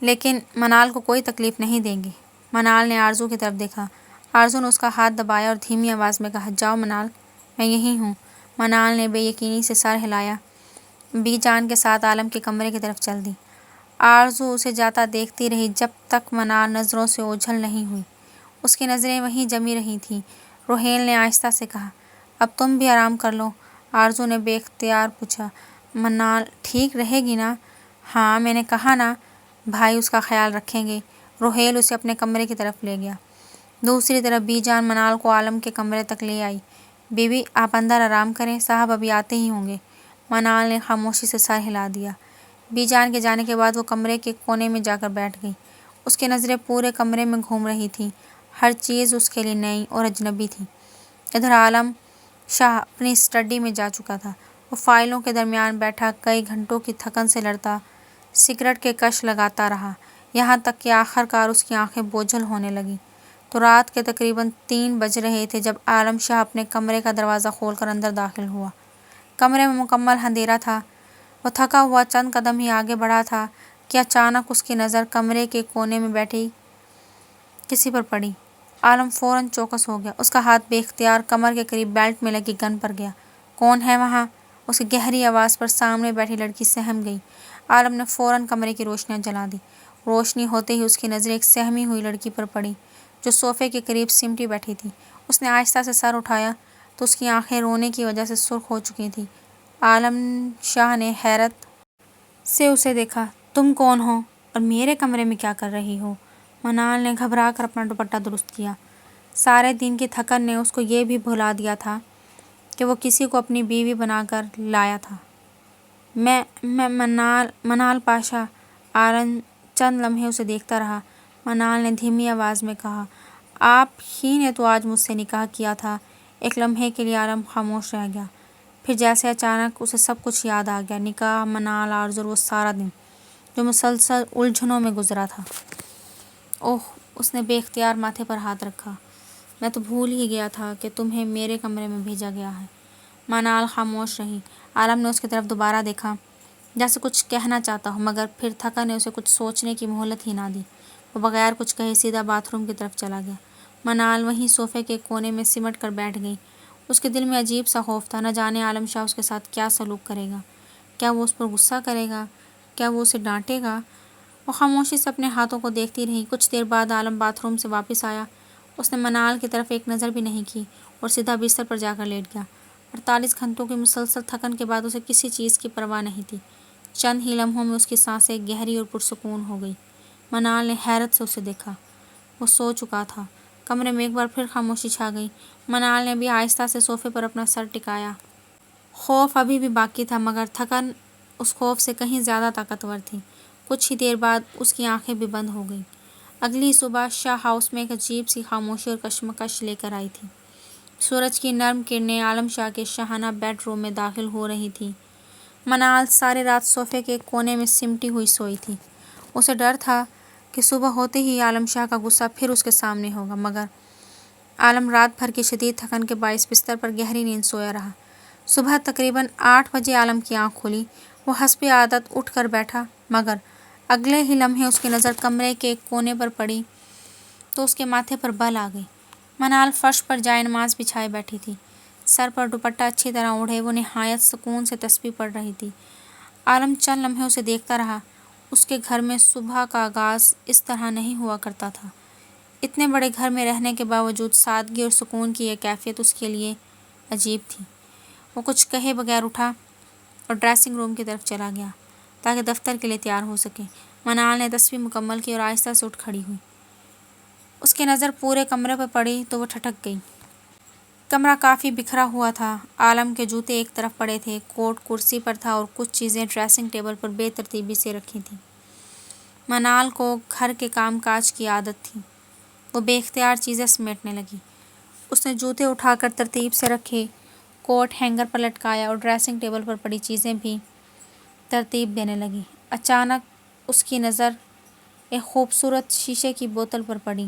لیکن منال کو کوئی تکلیف نہیں دیں گے۔ منال نے آرزو کی طرف دیکھا۔ آرزو نے اس کا ہاتھ دبایا اور دھیمی آواز میں کہا، جاؤ منال، میں یہیں ہوں۔ منال نے بے یقینی سے سر ہلایا۔ بی جان کے ساتھ عالم کے کمرے کی طرف چل دی۔ آرزو اسے جاتا دیکھتی رہی جب تک منال نظروں سے اوجھل نہیں ہوئی۔ اس کی نظریں وہیں جمی رہی تھیں۔ روہیل نے آہستہ سے کہا، اب تم بھی آرام کر لو۔ آرزو نے بے اختیار پوچھا، منال ٹھیک رہے گی نا؟ ہاں، میں نے کہا نا، بھائی اس کا خیال رکھیں گے۔ روہیل اسے اپنے کمرے کی طرف لے گیا۔ دوسری طرف بی جان منال کو عالم کے کمرے تک لے آئی۔ بی بی، آپ اندر آرام کریں، صاحب ابھی آتے ہی ہوں گے۔ منال نے خاموشی سے سر ہلا دیا۔ بی جان کے جانے کے بعد وہ کمرے کے کونے میں جا کر بیٹھ گئی۔ اس کی نظریں پورے کمرے میں گھوم رہی تھیں، ہر چیز اس کے لیے نئی اور اجنبی تھی۔ ادھر عالم شاہ اپنی اسٹڈی میں جا چکا تھا۔ وہ فائلوں کے درمیان بیٹھا کئی گھنٹوں کی تھکن سے لڑتا سگریٹ کے کش لگاتا رہا، یہاں تک کہ آخر کار اس کی آنکھیں بوجھل ہونے لگیں تو رات کے تقریباً 3 بج رہے تھے جب عالم شاہ اپنے کمرے کا دروازہ کھول کر اندر داخل ہوا۔ کمرے میں مکمل اندھیرا تھا۔ وہ تھکا ہوا چند قدم ہی آگے بڑھا تھا کہ اچانک اس کی نظر کمرے کے کونے میں بیٹھی کسی پر پڑی۔ عالم فوراً چوکس ہو گیا۔ اس کا ہاتھ بے اختیار کمر کے قریب بیلٹ میں لگی گن پر گیا۔ کون ہے وہاں؟ اس کی گہری آواز پر سامنے بیٹھی لڑکی سہم گئی۔ عالم نے فوراً کمرے کی روشنیاں جلا دیں۔ روشنی ہوتے ہی اس کی نظریں ایک سہمی ہوئی لڑکی پر پڑی جو صوفے کے قریب سمٹی بیٹھی تھی۔ اس نے آہستہ سے سر اٹھایا تو اس کی آنکھیں رونے کی وجہ سے سرخ ہو چکی تھیں۔ عالم شاہ نے حیرت سے اسے دیکھا۔ تم کون ہو اور میرے کمرے میں کیا کر رہی ہو؟ منال نے گھبرا کر اپنا دوپٹہ درست کیا۔ سارے دن کی تھکن نے اس کو یہ بھی بھلا دیا تھا کہ وہ کسی کو اپنی بیوی بنا کر لایا تھا۔ میں منال پاشا۔ عالم چند لمحے اسے دیکھتا رہا۔ منال نے دھیمی آواز میں کہا، آپ ہی نے تو آج مجھ سے نکاح کیا تھا۔ ایک لمحے کے لیے عالم خاموش رہ گیا، پھر جیسے اچانک اسے سب کچھ یاد آ گیا، نکاح، منال، آرزو اور وہ سارا دن جو مسلسل الجھنوں میں گزرا تھا۔ اوہ! اس نے بے اختیار ماتھے پر ہاتھ رکھا۔ میں تو بھول ہی گیا تھا کہ تمہیں میرے کمرے میں بھیجا گیا ہے۔ منال خاموش رہی۔ عالم نے اس کی طرف دوبارہ دیکھا جیسے کچھ کہنا چاہتا ہو مگر پھر تھکن نے اسے کچھ سوچنے کی مہلت ہی نہ دی۔ وہ بغیر کچھ کہے سیدھا باتھ روم کی طرف چلا گیا۔ منال وہیں صوفے کے کونے میں سمٹ کر بیٹھ گئی۔ اس کے دل میں عجیب سا خوف تھا، نہ جانے عالم شاہ اس کے ساتھ کیا سلوک کرے گا۔ کیا وہ اس پر غصہ کرے گا؟ کیا وہ اسے ڈانٹے گا؟ وہ خاموشی سے اپنے ہاتھوں کو دیکھتی رہی۔ کچھ دیر بعد عالم باتھ روم سے واپس آیا۔ اس نے منال کی طرف ایک نظر بھی نہیں کی اور سیدھا بستر پر جا کر لیٹ گیا۔ 48 گھنٹوں کی مسلسل تھکن کے بعد اسے کسی چیز کی پرواہ نہیں تھی۔ چند ہی لمحوں میں اس کی سانسیں گہری اور پرسکون ہو گئی۔ منال نے حیرت سے اسے دیکھا۔ وہ سو چکا تھا۔ کمرے میں ایک بار پھر خاموشی چھا گئی۔ منال نے بھی آہستہ سے صوفے پر اپنا سر ٹکایا۔ خوف ابھی بھی باقی تھا مگر تھکن اس خوف سے کہیں زیادہ طاقتور تھی۔ کچھ ہی دیر بعد اس کی آنکھیں بھی بند ہو گئیں۔ اگلی صبح شاہ ہاؤس میں ایک عجیب سی خاموشی اور کشمکش لے کر آئی تھی۔ سورج کی نرم کرنیں عالم شاہ کے شاہانہ بیڈ روم میں داخل ہو رہی تھیں۔ منال ساری رات صوفے کے کونے میں سمٹی ہوئی سوئی تھی۔ اسے ڈر تھا کہ صبح ہوتے ہی عالم شاہ کا غصہ پھر اس کے سامنے ہوگا، مگر عالم رات بھر کی شدید تھکن کے باعث بستر پر گہری نیند سویا رہا۔ صبح تقریباً 8 بجے عالم کی آنکھ کھلی۔ وہ حسب عادت اٹھ کر بیٹھا، مگر اگلے ہی لمحے اس کی نظر کمرے کے ایک کونے پر پڑی تو اس کے ماتھے پر بل آ گئی۔ منال فرش پر جائے نماز بچھائے بیٹھی تھی۔ سر پر دوپٹہ اچھی طرح اوڑھے وہ نہایت سکون سے تسبیح پڑھ رہی تھی۔ عالم چند لمحے اسے دیکھتا رہا۔ اس کے گھر میں صبح کا آغاز اس طرح نہیں ہوا کرتا تھا۔ اتنے بڑے گھر میں رہنے کے باوجود سادگی اور سکون کی یہ کیفیت اس کے لیے عجیب تھی۔ وہ کچھ کہے بغیر اٹھا اور ڈریسنگ روم کی طرف چلا گیا تاکہ دفتر کے لیے تیار ہو سکے۔ منال نے تسبیح مکمل کی اور آہستہ سے اٹھ کھڑی ہوئی۔ اس کی نظر پورے کمرے پر پڑی تو وہ ٹھٹک گئی۔ کمرہ کافی بکھرا ہوا تھا۔ عالم کے جوتے ایک طرف پڑے تھے، کوٹ کرسی پر تھا اور کچھ چیزیں ڈریسنگ ٹیبل پر بے ترتیبی سے رکھی تھیں۔ منال کو گھر کے کام کاج کی عادت تھی۔ وہ بے اختیار چیزیں سمیٹنے لگی۔ اس نے جوتے اٹھا کر ترتیب سے رکھے، کوٹ ہینگر پر لٹکایا اور ڈریسنگ ٹیبل پر پڑی چیزیں بھی ترتیب دینے لگی۔ اچانک اس کی نظر ایک خوبصورت شیشے کی بوتل پر پڑی۔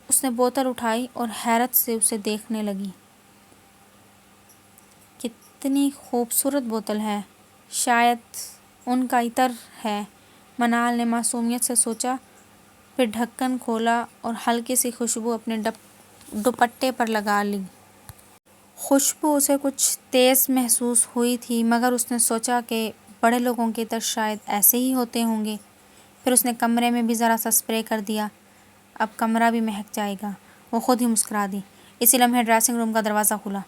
اس نے بوتل اٹھائی اور حیرت سے اسے دیکھنے لگی۔ کتنی خوبصورت بوتل ہے، شاید ان کا عطر ہے، منال نے معصومیت سے سوچا، پھر ڈھکن کھولا اور ہلکی سی خوشبو اپنے دوپٹے پر لگا لی۔ خوشبو اسے کچھ تیز محسوس ہوئی تھی مگر اس نے سوچا کہ بڑے لوگوں کے عطر شاید ایسے ہی ہوتے ہوں گے۔ پھر اس نے کمرے میں بھی ذرا سا اسپرے کر دیا، اب کمرہ بھی مہک جائے گا۔ وہ خود ہی مسکرا دی۔ اسی لمحے ڈریسنگ روم کا دروازہ کھلا۔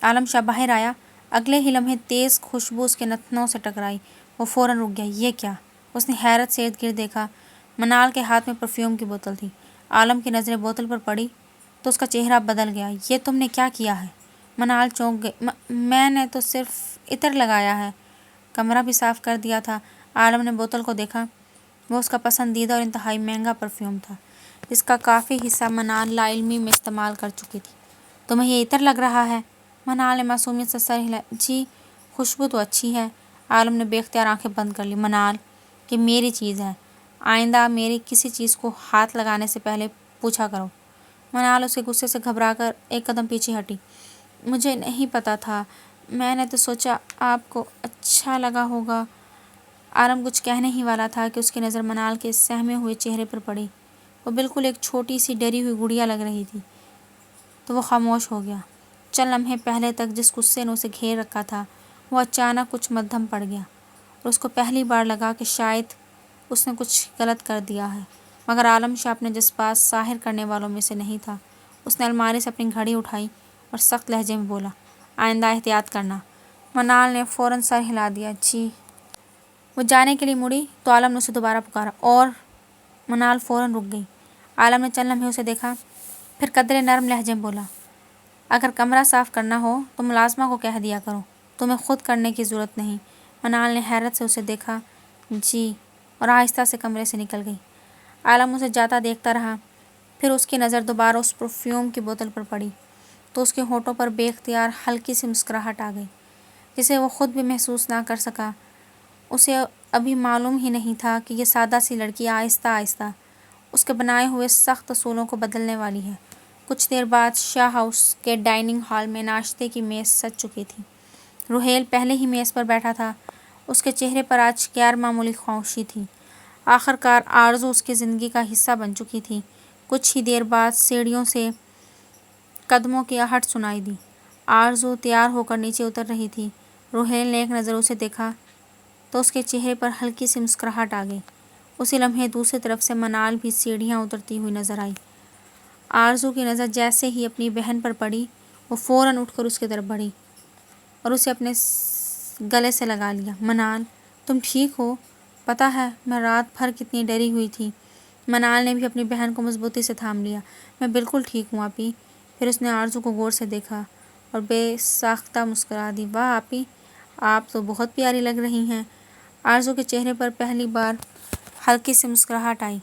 عالم شاہ باہر آیا۔ اگلے ہی لمحے تیز خوشبو اس کے نتنوں سے ٹکرائی۔ وہ فوراً رک گیا۔ یہ کیا؟ اس نے حیرت سے ارد گرد دیکھا۔ منال کے ہاتھ میں پرفیوم کی بوتل تھی۔ عالم کی نظریں بوتل پر پڑی تو اس کا چہرہ بدل گیا۔ یہ تم نے کیا کیا ہے؟ منال چونک گئی۔ میں نے تو صرف عطر لگایا ہے، کمرہ بھی صاف کر دیا تھا۔ عالم نے بوتل کو دیکھا۔ وہ اس کا پسندیدہ اور انتہائی مہنگا پرفیوم تھا جس کا کافی حصہ منال لا علمی میں استعمال کر چکی تھی۔ تمہیں یہ عطر لگ رہا ہے؟ منال نے معصومیت سے سر ہلایا۔ جی، خوشبو تو اچھی ہے۔ عالم نے بے اختیار آنکھیں بند کر لی۔ منال، یہ میری چیز ہے، آئندہ میری کسی چیز کو ہاتھ لگانے سے پہلے پوچھا کرو۔ منال اس کے غصے سے گھبرا کر ایک قدم پیچھے ہٹی۔ مجھے نہیں پتا تھا، میں نے تو سوچا آپ کو اچھا لگا ہوگا۔ عالم کچھ کہنے ہی والا تھا کہ اس کی نظر منال کے سہمے ہوئے چہرے پر پڑی۔ وہ بالکل ایک چھوٹی سی ڈری ہوئی گڑیا لگ رہی تھی، تو وہ خاموش ہو گیا۔ چند لمحے پہلے تک جس غصے نے اسے گھیر رکھا تھا وہ اچانک کچھ مدھم پڑ گیا اور اس کو پہلی بار لگا کہ شاید اس نے کچھ غلط کر دیا ہے، مگر عالم شاہ اپنے جذبات ظاہر کرنے والوں میں سے نہیں تھا۔ اس نے الماری سے اپنی گھڑی اٹھائی اور سخت لہجے میں بولا، آئندہ احتیاط کرنا۔ منال نے فوراً سر ہلا دیا۔ جی۔ وہ جانے کے لیے مڑی تو عالم نے اسے دوبارہ پکارا، اور منال فوراً رک گئی۔ عالم نے چند لمحے اسے دیکھا، پھر قدرے نرم لہجے میں بولا، اگر کمرہ صاف کرنا ہو تو ملازمہ کو کہہ دیا کرو، تمہیں خود کرنے کی ضرورت نہیں۔ منال نے حیرت سے اسے دیکھا۔ جی، اور آہستہ سے کمرے سے نکل گئی۔ عالم اسے جاتا دیکھتا رہا، پھر اس کی نظر دوبارہ اس پرفیوم کی بوتل پر پڑی تو اس کے ہونٹوں پر بے اختیار ہلکی سی مسکراہٹ آ گئی جسے وہ خود بھی محسوس نہ کر سکا۔ اسے ابھی معلوم ہی نہیں تھا کہ یہ سادہ سی لڑکی آہستہ آہستہ اس کے بنائے ہوئے سخت اصولوں کو بدلنے والی ہے۔ کچھ دیر بعد شاہ ہاؤس کے ڈائننگ ہال میں ناشتے کی میز سج چکی تھی۔ روہیل پہلے ہی میز پر بیٹھا تھا۔ اس کے چہرے پر آج غیر معمولی خاموشی تھی۔ آخرکار آرزو اس کی زندگی کا حصہ بن چکی تھی۔ کچھ ہی دیر بعد سیڑھیوں سے قدموں کی آہٹ سنائی دی۔ آرزو تیار ہو کر نیچے اتر رہی تھی۔ روہیل نے ایک نظر اسے دیکھا تو اس کے چہرے پر ہلکی سی مسکراہٹ آ گئی۔ اسی لمحے دوسری طرف سے منال بھی سیڑھیاں اترتی ہوئی نظر آئی۔ آرزو کی نظر جیسے ہی اپنی بہن پر پڑی، وہ فوراً اٹھ کر اس کی طرف بڑھی اور اسے اپنے گلے سے لگا لیا۔ منال، تم ٹھیک ہو؟ پتہ ہے میں رات بھر کتنی ڈری ہوئی تھی۔ منال نے بھی اپنی بہن کو مضبوطی سے تھام لیا۔ میں بالکل ٹھیک ہوں آپی۔ پھر اس نے آرزو کو غور سے دیکھا اور بے ساختہ مسکرا دی۔ واہ آپی، آپ تو بہت پیاری لگ رہی ہیں۔ آرزو کے چہرے پر پہلی بار ہلکی سی مسکراہٹ آئی۔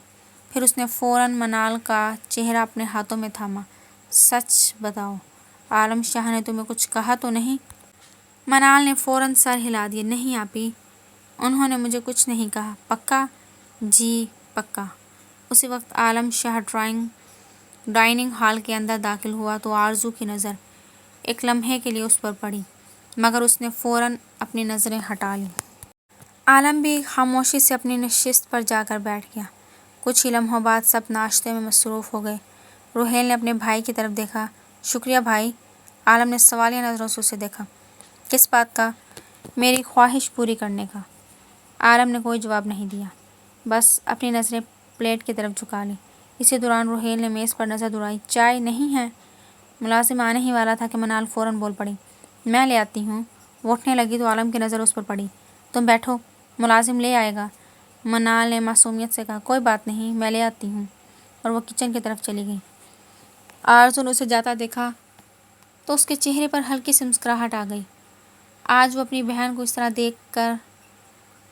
پھر اس نے فوراً منال کا چہرہ اپنے ہاتھوں میں تھاما۔ سچ بتاؤ، عالم شاہ نے تمہیں کچھ کہا تو نہیں؟ منال نے فوراً سر ہلا دیا۔ نہیں آپی، انہوں نے مجھے کچھ نہیں کہا۔ پکا؟ جی پکا۔ اسی وقت عالم شاہ ڈائننگ ہال کے اندر داخل ہوا تو آرزو کی نظر ایک لمحے کے لیے اس پر پڑی، مگر اس نے فوراً اپنی نظریں ہٹا لیں۔ عالم بھی خاموشی سے اپنی نشست پر جا کر بیٹھ گیا۔ کچھ ہی لمحوں بعد سب ناشتے میں مصروف ہو گئے۔ روہیل نے اپنے بھائی کی طرف دیکھا۔ شکریہ بھائی۔ عالم نے سوالیہ نظروں سے اسے دیکھا۔ کس بات کا؟ میری خواہش پوری کرنے کا۔ عالم نے کوئی جواب نہیں دیا، بس اپنی نظریں پلیٹ کی طرف جھکا لیں۔ اسی دوران روہیل نے میز پر نظر دوڑائی۔ چائے نہیں ہے؟ ملازم آنے ہی والا تھا کہ منال فوراً بول پڑی۔ میں لے آتی ہوں۔ وہ اٹھنے لگی تو عالم کی نظر اس پر پڑی۔ تم بیٹھو، ملازم لے آئے گا۔ منال نے معصومیت سے کہا۔ کوئی بات نہیں، میں لے آتی ہوں، اور وہ کچن کی طرف چلی گئی۔ آرزو نے اسے جاتا دیکھا تو اس کے چہرے پر ہلکی سی مسکراہٹ آ گئی۔ آج وہ اپنی بہن کو اس طرح دیکھ کر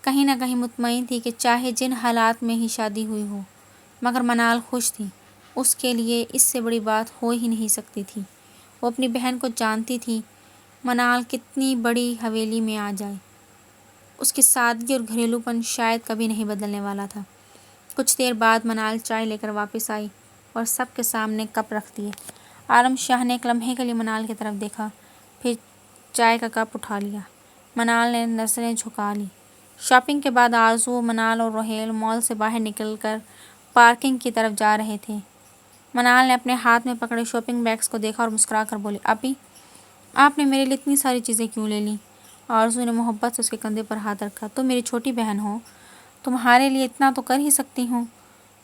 کہیں نہ کہیں مطمئن تھی کہ چاہے جن حالات میں ہی شادی ہوئی ہو، مگر منال خوش تھی۔ اس کے لیے اس سے بڑی بات ہو ہی نہیں سکتی تھی۔ وہ اپنی بہن کو جانتی تھی، منال کتنی بڑی حویلی میں آ جائے، اس کی سادگی اور گھریلو پن شاید کبھی نہیں بدلنے والا تھا۔ کچھ دیر بعد منال چائے لے کر واپس آئی اور سب کے سامنے کپ رکھ دیے۔ عالم شاہ نے ایک لمحے کے لیے منال کی طرف دیکھا، پھر چائے کا کپ اٹھا لیا۔ منال نے نظریں جھکا لی۔ شاپنگ کے بعد آرزو، منال اور روہیل مال سے باہر نکل کر پارکنگ کی طرف جا رہے تھے۔ منال نے اپنے ہاتھ میں پکڑے شاپنگ بیگز کو دیکھا اور مسکرا کر بولی۔ آپی، آپ نے میرے لیے اتنی ساری چیزیں کیوں لے لیں؟ آرزو نے محبت سے اس کے کندھے پر ہاتھ رکھا۔ تم میری چھوٹی بہن ہو، تمہارے لیے اتنا تو کر ہی سکتی ہوں۔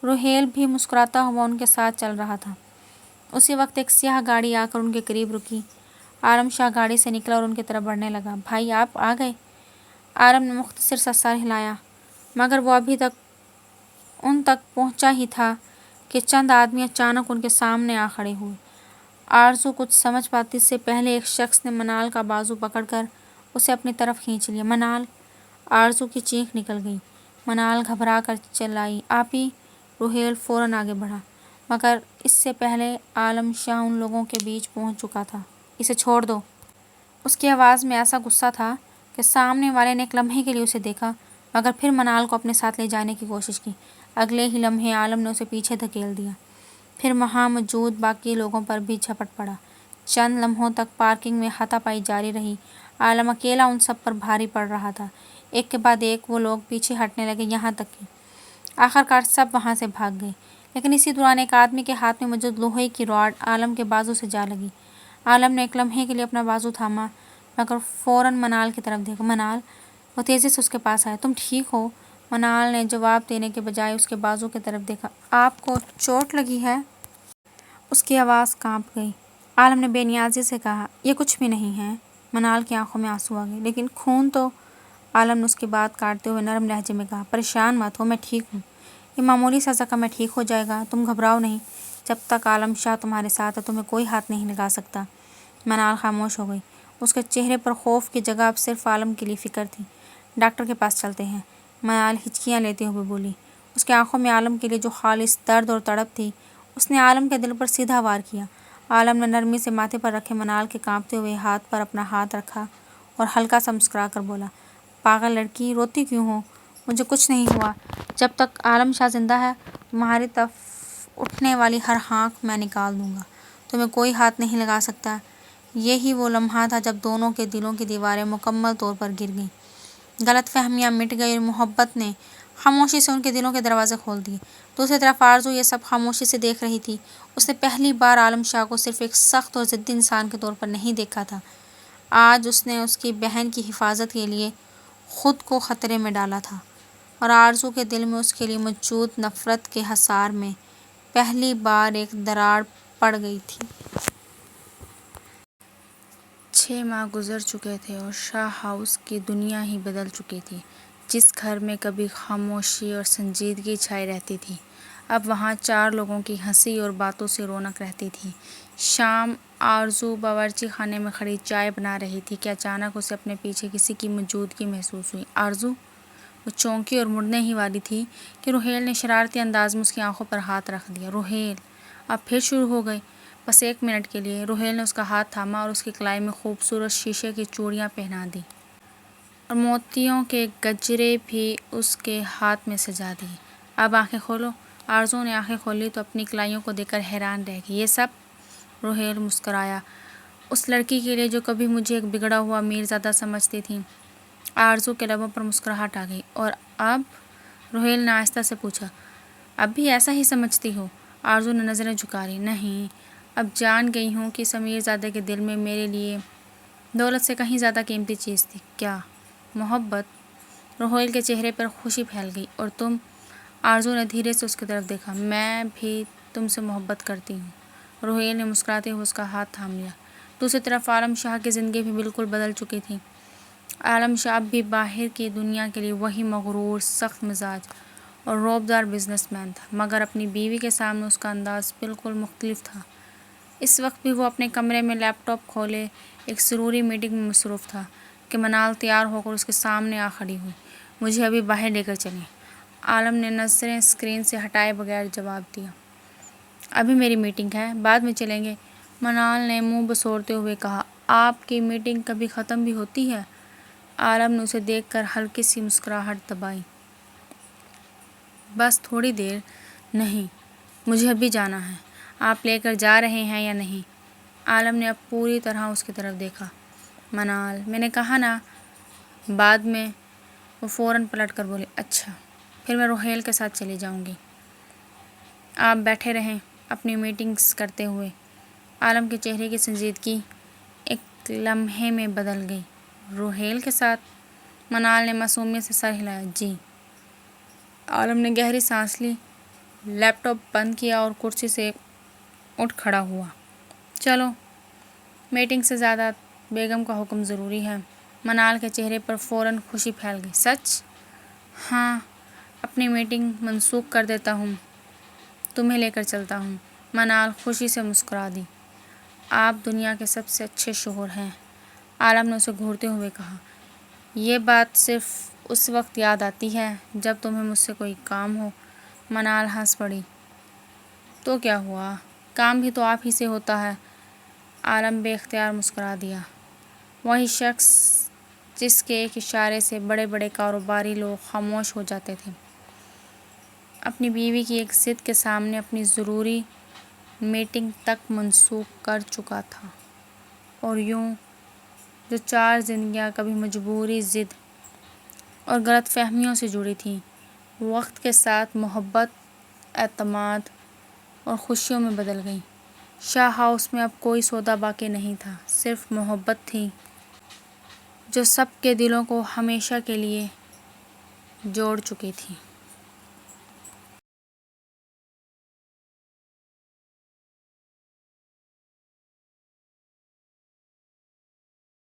روہیل بھی مسکراتا ہوا ان کے ساتھ چل رہا تھا۔ اسی وقت ایک سیاہ گاڑی آ کر ان کے قریب رکی۔ عالم شاہ گاڑی سے نکلا اور ان کی طرف بڑھنے لگا۔ بھائی آپ آ گئے؟ عالم نے مختصر سا سر ہلایا، مگر وہ ابھی تک ان تک پہنچا ہی تھا کہ چند آدمی اچانک ان کے سامنے آ کھڑے ہوئے۔ آرزو کچھ سمجھ پاتی اس سے پہلے ایک شخص نے منال کا بازو پکڑ کر اسے اپنی طرف کھینچ لیا۔ منال! آرزو کی چیخ نکل گئی۔ منال گھبرا کر چلائی۔ آپی! روہیل فوراً آگے بڑھا، مگر اس سے پہلے عالم شاہ ان لوگوں کے بیچ پہنچ چکا تھا۔ اسے چھوڑ دو! اس کی آواز میں ایسا غصہ تھا کہ سامنے والے نے ایک لمحے کے لیے اسے دیکھا، مگر پھر منال کو اپنے ساتھ لے جانے کی کوشش کی۔ اگلے ہی لمحے عالم نے اسے پیچھے دھکیل دیا، پھر وہاں موجود باقی لوگوں پر بھی جھپٹ پڑا۔ چند لمحوں تک پارکنگ میں ہاتھا پائی جاری رہی۔ عالم اکیلا ان سب پر بھاری پڑ رہا تھا۔ ایک کے بعد ایک وہ لوگ پیچھے ہٹنے لگے، یہاں تک کہ آخرکار سب وہاں سے بھاگ گئے۔ لیکن اسی دوران ایک آدمی کے ہاتھ میں موجود لوہے کی راڈ عالم کے بازو سے جا لگی۔ عالم نے ایک لمحے کے لیے اپنا بازو تھاما، مگر فوراً منال کی طرف دیکھا۔ منال! وہ تیزی سے اس کے پاس آیا۔ تم ٹھیک ہو؟ منال نے جواب دینے کے بجائے اس کے بازو کی طرف دیکھا۔ آپ کو چوٹ لگی ہے؟ اس کی آواز کانپ گئی۔ عالم نے بے نیازی سے کہا۔ یہ کچھ بھی نہیں ہے۔ منال کی آنکھوں میں آنسو آ گئے۔ لیکن خون تو… عالم نے اس کی بات کاٹتے ہوئے نرم لہجے میں کہا۔ پریشان مت ہو، میں ٹھیک ہوں۔ یہ معمولی سا زخم ہے، ٹھیک ہو جائے گا، تم گھبراؤ نہیں۔ جب تک عالم شاہ تمہارے ساتھ ہے تمہیں کوئی ہاتھ نہیں لگا سکتا۔ منال خاموش ہو گئی۔ اس کے چہرے پر خوف کی جگہ اب صرف عالم کے لیے فکر تھی۔ ڈاکٹر کے پاس چلتے ہیں، منال ہچکیاں لیتے ہوئے بولی۔ اس کی آنکھوں میں عالم کے لیے جو خالص درد اور تڑپ تھی، اس نے عالم کے دل پر سیدھا وار کیا۔ عالم نے نرمی سے ماتھے پر رکھے منال کے کانپتے ہوئے ہاتھ پر اپنا ہاتھ رکھا اور ہلکا سا مسکرا کر بولا۔ پاگل لڑکی، روتی کیوں ہو؟ مجھے کچھ نہیں ہوا۔ جب تک عالم شاہ زندہ ہے تمہاری طرف اٹھنے والی ہر ہانک میں نکال دوں گا، تمہیں کوئی ہاتھ نہیں لگا سکتا۔ یہی وہ لمحہ تھا جب دونوں کے دلوں کی دیواریں مکمل طور پر گر گئیں۔ غلط فہمیاں مٹ گئی اور محبت نے خاموشی سے ان کے دلوں کے دروازے کھول دیے۔ دوسری طرف آرزو یہ سب خاموشی سے دیکھ رہی تھی۔ اس نے پہلی بار عالم شاہ کو صرف ایک سخت اور ضدی انسان کے طور پر نہیں دیکھا تھا۔ آج اس نے اس کی بہن کی حفاظت کے لیے خود کو خطرے میں ڈالا تھا، اور آرزو کے دل میں اس کے لیے موجود نفرت کے حصار میں پہلی بار ایک دراڑ پڑ گئی تھی۔ 6 ماہ گزر چکے تھے اور شاہ ہاؤس کی دنیا ہی بدل چکی تھی۔ جس گھر میں کبھی خاموشی اور سنجیدگی چھائی رہتی تھی، اب وہاں 4 لوگوں کی ہنسی اور باتوں سے رونق رہتی تھی۔ شام آرزو باورچی خانے میں کھڑی چائے بنا رہی تھی کہ اچانک اسے اپنے پیچھے کسی کی موجودگی محسوس ہوئی۔ آرزو! وہ چونکی اور مڑنے ہی والی تھی کہ روہیل نے شرارتی انداز میں اس کی آنکھوں پر ہاتھ رکھ دیا۔ روہیل! اب پھر شروع ہو گئے؟ بس 1 منٹ کے لیے۔ روہیل نے اس کا ہاتھ تھاما اور اس کی کلائی میں خوبصورت شیشے کی چوڑیاں پہنا دیں اور موتیوں کے گجرے بھی اس کے ہاتھ میں سجا دیے۔ اب آنکھیں کھولو۔ آرزو نے آنکھیں کھولی تو اپنی کلائیوں کو دیکھ کر حیران رہ گئی۔ یہ سب؟ روہیل مسکرایا۔ اس لڑکی کے لیے جو کبھی مجھے ایک بگڑا ہوا میرزادہ سمجھتی تھی۔ آرزو کے لبوں پر مسکراہٹ آ گئی۔ اور اب؟ روہیل نے آہستہ سے پوچھا۔ اب بھی ایسا ہی سمجھتی ہو؟ آرزو نے نظریں جھکا لی۔ نہیں، اب جان گئی ہوں کہ اس امیرزادے کے دل میں میرے لیے دولت سے کہیں زیادہ قیمتی چیز تھی۔ کیا؟ محبت۔ روہیل کے چہرے پر خوشی پھیل گئی۔ اور تم؟ آرزو نے دھیرے سے اس کی طرف دیکھا۔ میں بھی تم سے محبت کرتی ہوں۔ روہیل نے مسکراتے ہوئے اس کا ہاتھ تھام لیا۔ دوسری طرف عالم شاہ کی زندگی بھی بالکل بدل چکی تھی۔ عالم شاہ اب بھی باہر کی دنیا کے لیے وہی مغرور، سخت مزاج اور رعبدار بزنس مین تھا، مگر اپنی بیوی کے سامنے اس کا انداز بالکل مختلف تھا۔ اس وقت بھی وہ اپنے کمرے میں لیپ ٹاپ کھولے ایک ضروری میٹنگ میں مصروف تھا کہ منال تیار ہو کر اس کے سامنے آ کھڑی ہوئی۔ مجھے ابھی باہر لے کر چلیں۔ عالم نے نظریں اسکرین سے ہٹائے بغیر جواب دیا۔ ابھی میری میٹنگ ہے، بعد میں چلیں گے، منال نے منہ بسورتے ہوئے کہا۔ آپ کی میٹنگ کبھی ختم بھی ہوتی ہے؟ عالم نے اسے دیکھ کر ہلکی سی مسکراہٹ دبائی۔ بس تھوڑی دیر۔ نہیں، مجھے ابھی جانا ہے۔ آپ لے کر جا رہے ہیں یا نہیں؟ عالم نے اب پوری طرح اس کی طرف دیکھا۔ منال، میں نے کہا نا بعد میں۔ وہ فوراً پلٹ کر بولی۔ اچھا، پھر میں روہیل کے ساتھ چلی جاؤں گی۔ آپ بیٹھے رہیں اپنی میٹنگز کرتے ہوئے۔ عالم کے چہرے کی سنجیدگی ایک لمحے میں بدل گئی۔ روہیل کے ساتھ؟ منال نے معصومیت سے سر ہلایا۔ جی۔ عالم نے گہری سانس لی، لیپ ٹاپ بند کیا اور کرسی سے اٹھ کھڑا ہوا۔ چلو، میٹنگ سے زیادہ بیگم کا حکم ضروری ہے۔ منال کے چہرے پر فوراً خوشی پھیل گئی۔ سچ؟ ہاں، اپنی میٹنگ منسوخ کر دیتا ہوں، تمہیں لے کر چلتا ہوں۔ منال خوشی سے مسکرا دی۔ آپ دنیا کے سب سے اچھے شوہر ہیں، عالم نے اسے گھورتے ہوئے کہا۔ یہ بات صرف اس وقت یاد آتی ہے جب تمہیں مجھ سے کوئی کام ہو۔ منال ہنس پڑی۔ تو کیا ہوا، کام بھی تو آپ ہی سے ہوتا ہے۔ عالم بے اختیار مسکرا دیا۔ وہی شخص جس کے ایک اشارے سے بڑے بڑے کاروباری لوگ خاموش ہو جاتے تھے، اپنی بیوی کی ایک ضد کے سامنے اپنی ضروری میٹنگ تک منسوخ کر چکا تھا۔ اور یوں جو 4 زندگیاں کبھی مجبوری، ضد اور غلط فہمیوں سے جڑی تھیں، وقت کے ساتھ محبت، اعتماد اور خوشیوں میں بدل گئیں۔ شاہ ہاؤس میں اب کوئی سودا باقی نہیں تھا، صرف محبت تھی جو سب کے دلوں کو ہمیشہ کے لیے جوڑ چکی تھی۔